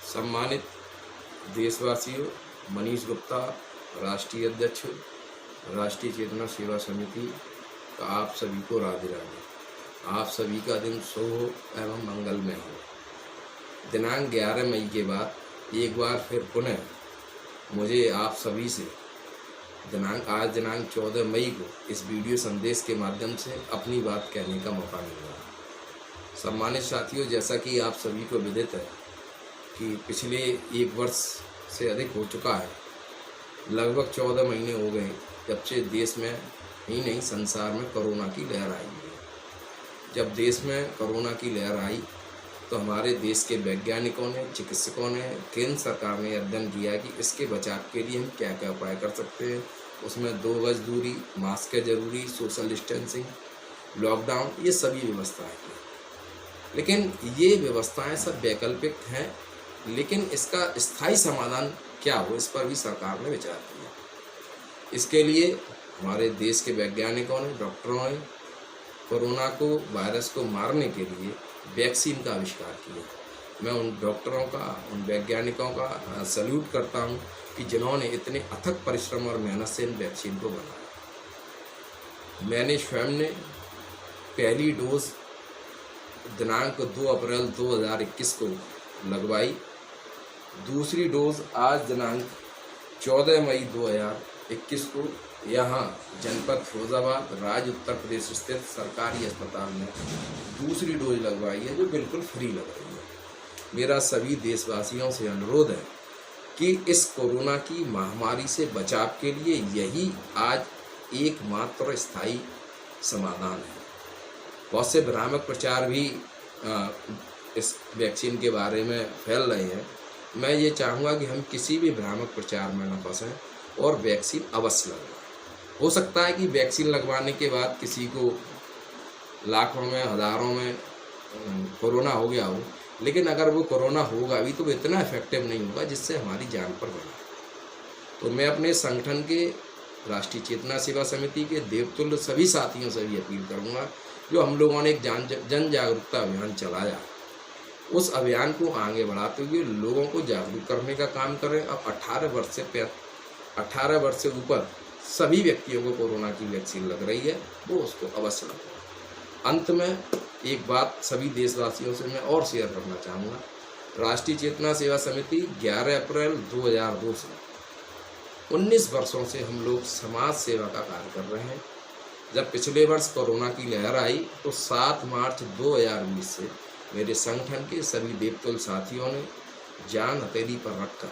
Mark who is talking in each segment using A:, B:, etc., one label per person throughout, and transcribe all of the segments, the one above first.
A: सम्मानित देशवासियों, मनीष गुप्ता, राष्ट्रीय अध्यक्ष, राष्ट्रीय चेतना सेवा समिति का आप सभी को राधे राधे। आप सभी का दिन शुभ हो एवं मंगलमय हो। दिनांक 11 मई के बाद एक बार फिर पुनः मुझे आप सभी से आज दिनांक 14 मई को इस वीडियो संदेश के माध्यम से अपनी बात कहने का मौका मिल रहा है। सम्मानित साथियों, जैसा कि आप सभी को विदित है कि पिछले एक वर्ष से अधिक हो चुका है, लगभग 14 महीने हो गए जब से देश में ही नहीं संसार में कोरोना की लहर आई है। जब देश में कोरोना की लहर आई तो हमारे देश के वैज्ञानिकों ने, चिकित्सकों ने, केंद्र सरकार ने अध्ययन किया कि इसके बचाव के लिए हम क्या क्या उपाय कर सकते हैं। उसमें 2 गज दूरी, मास्क है जरूरी, सोशल डिस्टेंसिंग, लॉकडाउन, ये सभी व्यवस्थाएं की। लेकिन ये व्यवस्थाएं सब वैकल्पिक हैं, लेकिन इसका स्थायी समाधान क्या हो, इस पर भी सरकार ने विचार किया। इसके लिए हमारे देश के वैज्ञानिकों ने, डॉक्टरों ने कोरोना को, वायरस को मारने के लिए वैक्सीन का आविष्कार किया। मैं उन डॉक्टरों का, उन वैज्ञानिकों का सल्यूट करता हूं कि जिन्होंने इतने अथक परिश्रम और मेहनत से इन वैक्सीन को बनाया। मैंने स्वयं ने पहली डोज दिनांक 2 अप्रैल 2021 को लगवाई। दूसरी डोज आज दिनांक 14 मई 2021 को यहाँ जनपद फिरोजाबाद, राज्य उत्तर प्रदेश स्थित सरकारी अस्पताल में दूसरी डोज लगवाई है, जो बिल्कुल फ्री लग रही है। मेरा सभी देशवासियों से अनुरोध है कि इस कोरोना की महामारी से बचाव के लिए यही आज एकमात्र स्थायी समाधान है। बहुत से भ्रामक प्रचार भी इस वैक्सीन के बारे में फैल रहे हैं। मैं ये चाहूँगा कि हम किसी भी भ्रामक प्रचार में न फंसें और वैक्सीन अवश्य लगवाएं। हो सकता है कि वैक्सीन लगवाने के बाद किसी को लाखों में, हज़ारों में कोरोना हो गया हो, लेकिन अगर वो कोरोना होगा भी तो वो इतना इफेक्टिव नहीं होगा जिससे हमारी जान पर बना। तो मैं अपने संगठन के, राष्ट्रीय चेतना सेवा समिति के देवतुल्य सभी साथियों से भी अपील करूँगा, जो हम लोगों ने एक जन जागरूकता अभियान चलाया, उस अभियान को आगे बढ़ाते हुए लोगों को जागरूक करने का काम करें। अब 18 वर्ष से ऊपर सभी व्यक्तियों को कोरोना की वैक्सीन लग रही है, वो उसको अवश्य लगवाएं। अंत में एक बात सभी देशवासियों से मैं और शेयर करना चाहूँगा। राष्ट्रीय चेतना सेवा समिति 11 अप्रैल 2002 से 19 वर्षों से हम लोग समाज सेवा का कार्य कर रहे हैं। जब पिछले वर्ष कोरोना की लहर आई तो 7 मार्च 2020 से मेरे संगठन के सभी देवतुल्य साथियों ने जान हथेली पर रखकर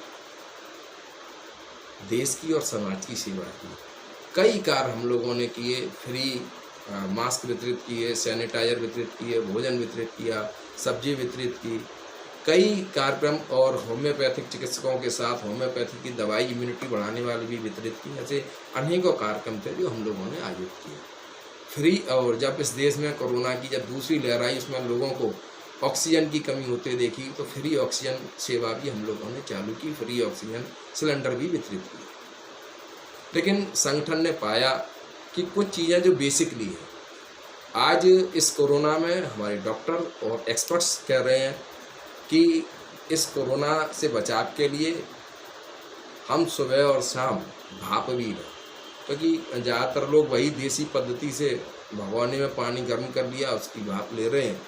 A: देश की और समाज की सेवा की। कई कार्य हम लोगों ने किए, फ्री मास्क वितरित किए, सैनिटाइजर वितरित किए, भोजन वितरित किया, सब्जी वितरित की, कई कार्यक्रम और होम्योपैथिक चिकित्सकों के साथ होम्योपैथी की दवाई इम्यूनिटी बढ़ाने वाली भी वितरित की। ऐसे अनेकों कार्यक्रम थे जो हम लोगों ने आयोजित किए फ्री। और जब इस देश में कोरोना की जब दूसरी लहर आई, उसमें लोगों को ऑक्सीजन की कमी होते देखी तो फ्री ऑक्सीजन सेवा भी हम लोगों ने चालू की, फ्री ऑक्सीजन सिलेंडर भी वितरित की। लेकिन संगठन ने पाया कि कुछ चीज़ें जो बेसिकली है, आज इस कोरोना में हमारे डॉक्टर और एक्सपर्ट्स कह रहे हैं कि इस कोरोना से बचाव के लिए हम सुबह और शाम भाप भी लें, क्योंकि ज़्यादातर लोग वही देसी पद्धति से भगोने में पानी गर्म कर लिया, उसकी भाप ले रहे हैं।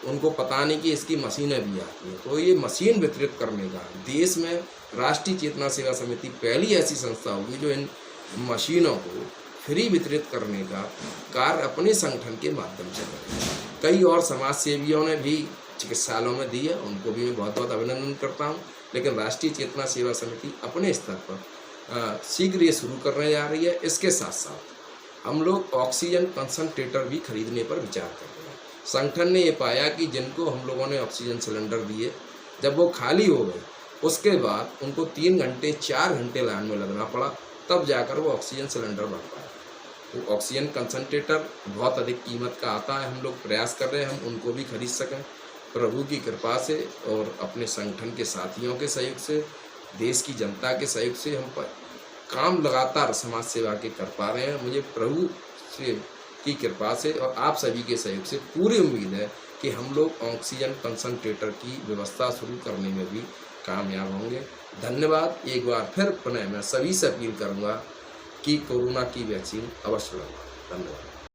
A: उनको पता नहीं कि इसकी मशीनें भी आती हैं। तो ये मशीन वितरित करने का देश में राष्ट्रीय चेतना सेवा समिति पहली ऐसी संस्था होगी जो इन मशीनों को फ्री वितरित करने का कार्य अपने संगठन के माध्यम से करेगा। कई और समाज सेवियों ने भी चिकित्सालयों में दी है, उनको भी मैं बहुत बहुत अभिनंदन करता हूँ। लेकिन राष्ट्रीय चेतना सेवा समिति अपने स्तर पर शीघ्र ये शुरू करने जा रही है। इसके साथ साथ हम लोग ऑक्सीजन कंसंट्रेटर भी खरीदने पर विचार कर रहे हैं। संगठन ने ये पाया कि जिनको हम लोगों ने ऑक्सीजन सिलेंडर दिए, जब वो खाली हो गए उसके बाद उनको 3 घंटे 4 घंटे लाइन में लगना पड़ा, तब जाकर वो ऑक्सीजन सिलेंडर बन पाया। तो ऑक्सीजन कंसंट्रेटर बहुत अधिक कीमत का आता है। हम लोग प्रयास कर रहे हैं हम उनको भी खरीद सकें। प्रभु की कृपा से और अपने संगठन के साथियों के सहयोग से, देश की जनता के सहयोग से हम काम लगातार समाज सेवा के कर पा रहे हैं। मुझे प्रभु से की कृपा से और आप सभी के सहयोग से पूरी उम्मीद है कि हम लोग ऑक्सीजन कंसंट्रेटर की व्यवस्था शुरू करने में भी कामयाब होंगे। धन्यवाद। एक बार फिर पुनः मैं सभी से अपील करूँगा कि कोरोना की वैक्सीन अवश्य लगवाएं। धन्यवाद।